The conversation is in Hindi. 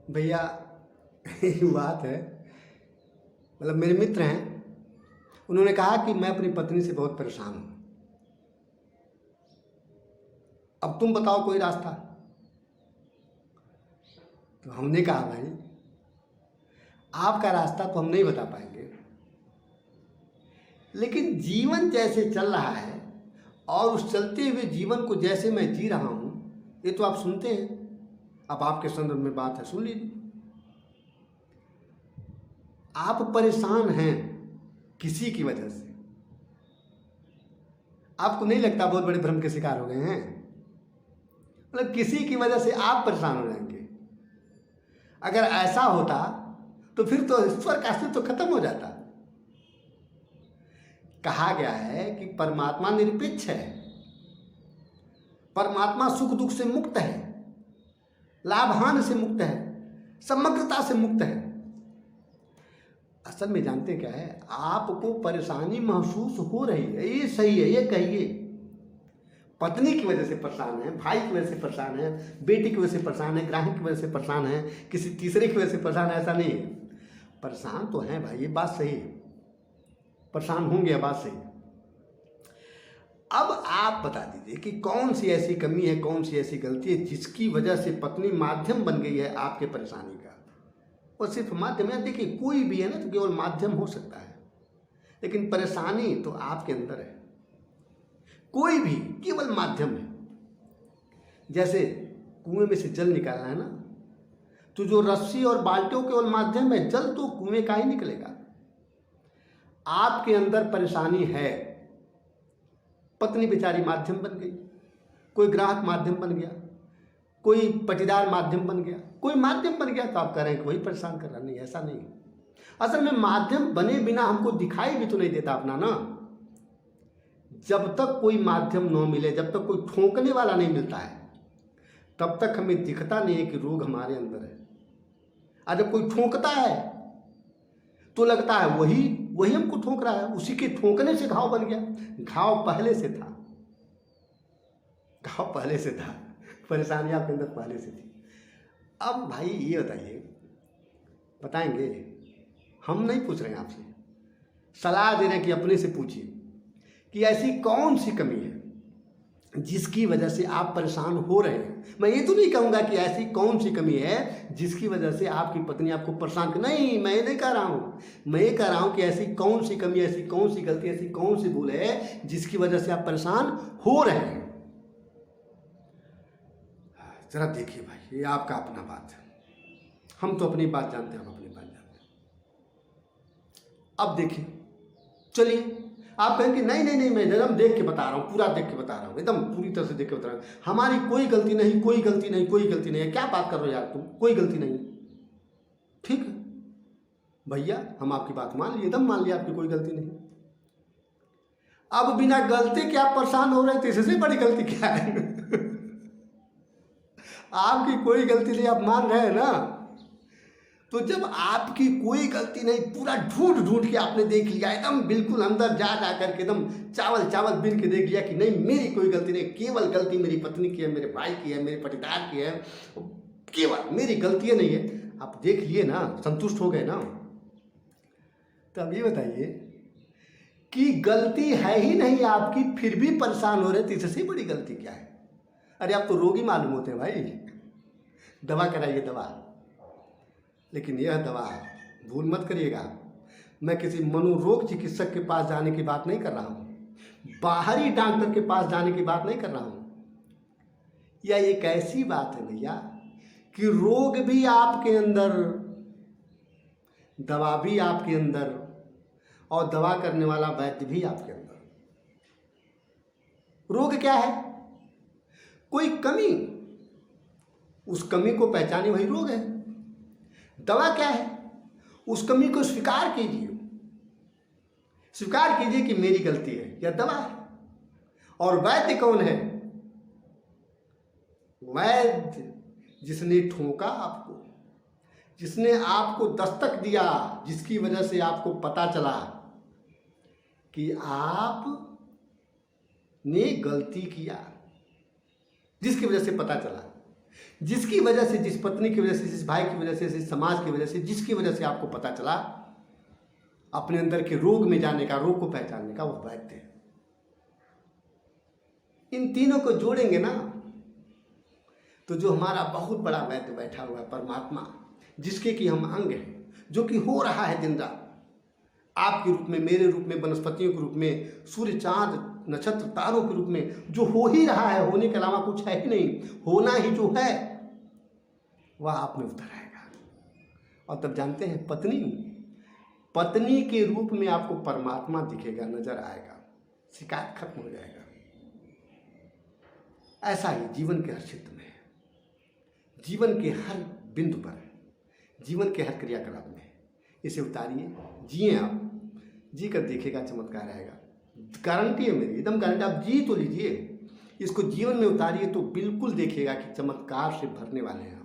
भैया ये बात है, मतलब मेरे मित्र हैं, उन्होंने कहा कि मैं अपनी पत्नी से बहुत परेशान हूँ, अब तुम बताओ कोई रास्ता। तो हमने कहा भाई आपका रास्ता तो हम नहीं बता पाएंगे, लेकिन जीवन जैसे चल रहा है और उस चलते हुए जीवन को जैसे मैं जी रहा हूँ, ये तो आप सुनते हैं। अब आपके संदर्भ में बात है, सुन लीजिए। आप परेशान हैं किसी की वजह से, आपको नहीं लगता बहुत बड़े भ्रम के शिकार हो गए हैं? मतलब किसी की वजह से आप परेशान हो जाएंगे। अगर ऐसा होता तो फिर तो ईश्वर का अस्तित्व तो खत्म हो जाता। कहा गया है कि परमात्मा निरपेक्ष है, परमात्मा सुख दुख से मुक्त है, लाभ हानि से मुक्त है, समग्रता से मुक्त है। असल में जानते क्या है, आपको परेशानी महसूस हो रही है, ये सही है, ये कहिए। पत्नी की वजह से परेशान है, भाई की वजह से परेशान है, बेटी की वजह से परेशान है, ग्राहक की वजह से परेशान है, किसी तीसरे की वजह से परेशान है, ऐसा नहीं है। परेशान तो हैं भाई, ये बात सही है, परेशान होंगे, बात सही है। अब आप बता दीजिए कि कौन सी ऐसी कमी है, कौन सी ऐसी गलती है जिसकी वजह से पत्नी माध्यम बन गई है आपके परेशानी का। और सिर्फ माध्यम है, देखिए कोई भी है ना तो केवल माध्यम हो सकता है, लेकिन परेशानी तो आपके अंदर है। कोई भी केवल माध्यम है। जैसे कुएं में से जल निकालना है ना, तो जो रस्सी और बाल्टियों केवल माध्यम है, जल तो कुएं का ही निकलेगा। आपके अंदर परेशानी है, पत्नी बेचारी माध्यम बन गई, कोई ग्राहक माध्यम बन गया, कोई पटीदार माध्यम बन गया, कोई माध्यम बन गया, तो आप कह रहे हैं कि वही परेशान कर रहा। नहीं, ऐसा नहीं। असल में माध्यम बने बिना हमको दिखाई भी तो नहीं देता अपना ना। जब तक कोई माध्यम न मिले, जब तक कोई ठोकने वाला नहीं मिलता है, तब तक हमें दिखता नहीं है कि रोग हमारे अंदर है। और जब कोई ठोकता है तो लगता है वही हमको ठोक रहा है, उसी के ठोकने से घाव बन गया। घाव पहले से था, घाव पहले से था, परेशानी आपके अंदर पहले से थी। अब भाई ये बताइए, बताएंगे? हम नहीं पूछ रहे हैं आपसे, सलाह दे रहे हैं कि अपने से पूछिए कि ऐसी कौन सी कमी है जिसकी वजह से आप परेशान हो रहे हैं। मैं ये तो नहीं कहूँगा कि ऐसी कौन सी कमी है जिसकी वजह से आपकी पत्नी आपको परेशान कर, नहीं, मैं ये नहीं कह रहा हूँ। मैं ये कह रहा हूँ कि ऐसी कौन सी कमी, ऐसी कौन सी गलती, ऐसी कौन सी भूल है जिसकी वजह से आप परेशान हो रहे हैं। जरा देखिए भाई, ये आपका अपना बात है, हम तो अपनी बात जानते हैं, हम अपनी बात जानते हैं। अब देखिए, चलिए आप कहेंगे नहीं नहीं नहीं, मैं एकदम देख के बता रहा हूँ, पूरा देख के बता रहा हूँ, एकदम पूरी तरह से देख के बता रहा हूँ, हमारी कोई गलती नहीं, कोई गलती नहीं, कोई गलती नहीं है। क्या बात कर रहे हो यार तुम, कोई गलती नहीं। ठीक है भैया, हम आपकी बात मान लिए, एकदम मान लिया आपकी कोई गलती नहीं। अब बिना गलती के आप परेशान हो रहे थे, इससे बड़ी गलती क्या है? आपकी कोई गलती नहीं, आप मान रहे हैं ना। तो जब आपकी कोई गलती नहीं, पूरा ढूंढ ढूंढ के आपने देख लिया, एकदम बिल्कुल अंदर जा करके एकदम चावल चावल बीन के देख लिया कि नहीं, मेरी कोई गलती नहीं, केवल गलती मेरी पत्नी की है, मेरे भाई की है, मेरे पटीदार की है, केवल मेरी गलती नहीं है। आप देख लिए ना, संतुष्ट हो गए ना। तो अब ये बताइए कि गलती है ही नहीं आपकी, फिर भी परेशान हो रहे, तो इससे बड़ी गलती क्या है? अरे आप तो रोगी मालूम होते हैं भाई, दवा कराइए, दवा। लेकिन यह दवा भूल मत करिएगा, मैं किसी मनोरोग चिकित्सक के पास जाने की बात नहीं कर रहा हूँ, बाहरी डॉक्टर के पास जाने की बात नहीं कर रहा हूँ। यह एक ऐसी बात है भैया कि रोग भी आपके अंदर, दवा भी आपके अंदर, और दवा करने वाला वैद्य भी आपके अंदर। रोग क्या है? कोई कमी, उस कमी को पहचाने, वही रोग है। दवा क्या है? उस कमी को स्वीकार कीजिए, स्वीकार कीजिए कि मेरी गलती है, यह दवा है। और वैद्य कौन है? वैद्य जिसने ठोका आपको, जिसने आपको दस्तक दिया, जिसकी वजह से आपको पता चला कि आप ने गलती किया, जिसकी वजह से पता चला, जिसकी वजह से, जिस पत्नी की वजह से, जिस भाई की वजह से, जिस समाज की वजह से, जिसकी वजह से आपको पता चला अपने अंदर के रोग में जाने का, रोग को पहचानने का, वो वैद्य है। इन तीनों को जोड़ेंगे ना तो जो हमारा बहुत बड़ा वैद्य बैठा हुआ है परमात्मा, जिसके कि हम अंग हैं, जो कि हो रहा है दिन रात आपके रूप में, मेरे रूप में, वनस्पतियों के रूप में, सूर्य चांद नक्षत्र तारों के रूप में, जो हो ही रहा है, होने के अलावा कुछ है ही नहीं, होना ही जो है वह आप में उतर आएगा। और तब जानते हैं पत्नी के रूप में आपको परमात्मा दिखेगा, नजर आएगा, शिकायत खत्म हो जाएगा। ऐसा ही जीवन के हर क्षेत्र में, जीवन के हर बिंदु पर, जीवन के हर क्रियाकलाप में इसे उतारिए, जिए, आप जी कर देखिएगा, चमत्कार आएगा। गारंटी है मेरी, एकदम गारंटी। आप जी तो लीजिए, इसको जीवन में उतारिए तो बिल्कुल देखिएगा कि चमत्कार से भरने वाले हैं।